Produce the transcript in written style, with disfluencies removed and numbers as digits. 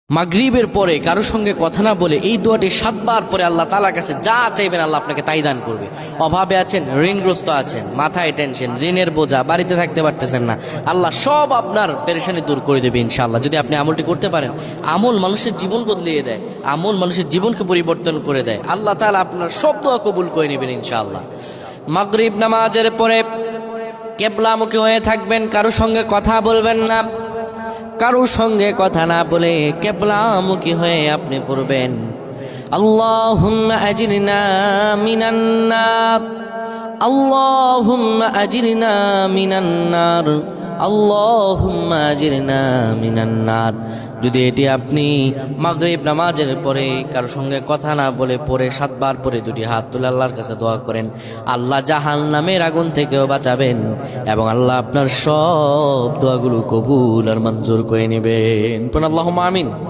মাগরিবের পরে কারো সঙ্গে কথা না বলে এই দোয়াটি 7 বার পরে আল্লাহ তাআলার কাছে যা চাইবেন আল্লাহ আপনাকে তাই দান করবে। অভাবে আছেন, ঋণগ্রস্ত আছেন, মাথায় টেনশন, ঋণের বোঝা, বাড়িতে থাকতে পারতেছেন না, আল্লাহ সব আপনার পেরেশানি দূর করে দেবে ইনশাআল্লাহ। যদি আপনি আমলটি করতে পারেন, আমল মানুষের জীবন বদলিয়ে দেয়, আমল মানুষের জীবনকে পরিবর্তন করে দেয়। আল্লাহ তাআলা আপনার সব দোয়া কবুল করে নেবেন ইনশাআল্লাহ। মাগরিব নামাজের পরে কিবলামুখী হয়ে থাকবেন, কারো সঙ্গে কথা বলবেন না, কারো সঙ্গে কথা না বলে কিবলামুখী হয়ে আপনি পড়বেন আল্লাহুম্মা আজরিনা মিনান নার, আল্লাহুম্মা আজরিনা মিনান নার, আল্লাহুম্মা আজরিনা মিনান নার। যদি এটি আপনি মাগরিব নামাজের পরে কারো সঙ্গে কথা না বলে পড়ে 7 বার পরে দুটি হাত তুলে আল্লাহর কাছে দোয়া করেন, আল্লাহ জাহান্নামের আগুন থেকেও বাঁচাবেন এবং আল্লাহ আপনার সব দোয়াগুলো কবুল আর মঞ্জুর করে নেবেন। আল্লাহুম্মা আমিন।